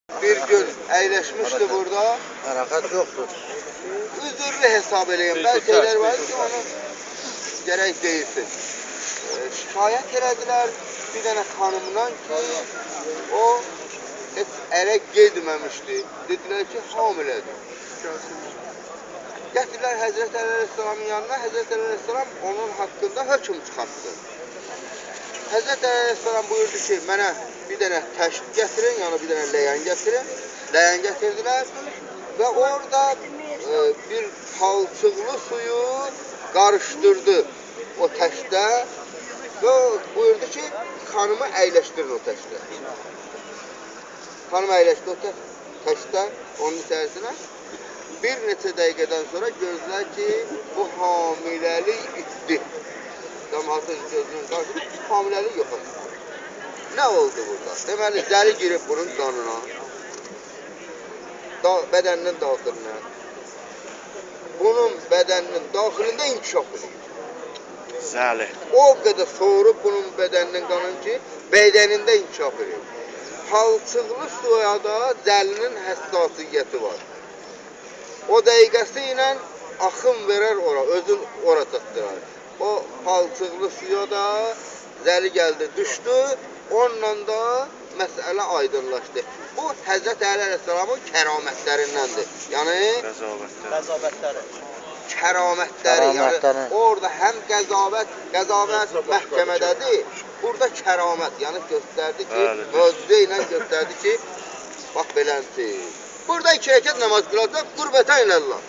Bir gün əyləşmişdi burada. Hərəkət yoxdur. Üzürlü hesab eləyin. Bəzi şeylər var ki, onu gərək deyilsin. Şikayət elədilər bir dənə xanımdan ki, o heç ərə gedməmişdi. Dedilər ki, hamilədir. Gətirdilər Həzrət Əleyhisselamın yanına. Həzrət Əleyhisselam onun haqqında hökm çıxartdı. Həzrət Əleyhisselam buyurdu ki, mənə bir dənə təşrif gətirin, yəni bir dənə ləyən gətirin. Ləyən gətirdilər və orada bir palçıqlı suyu qarışdırdı o təşdə və buyurdu ki, xanımı əyləşdirin o təşdə. Xanımı əyləşdi o təşdə, onun içərisinə. Bir neçə dəqiqədən sonra gördülər ki, bu hamiləlik itdi. Cəmaatın gözünün qarşısında hamiləlik yox oldu. Nə oldu burada? Deməli, zəli girib bunun qanına, bədəninin daxilinə. Bunun bədəninin daxilində inkişaf edir. Zəli. O qədər soğurub bunun bədəninin qanını ki, bədənində inkişaf edir. Palçıqlı suya da zəlinin həssasiyyəti var. O dəqiqəsi ilə axım verər ora, özün ora çatdırar. O palçıqlı suya da zəli gəldi, düşdü, onunla da məsələ aydınlaşdı. Bu, Həzrət Əli Əleyhisselamın kəramətlərindəndir. Yəni, kəramətləri. Yəni, orada həm qəzavət məhkəmədədir, burada kəramət. Yəni, göstərdi ki, möcüzə ilə göstərdi ki, bax, belənsi. Burada 2 rəkət namaz qılacaq, qurbətən illallah.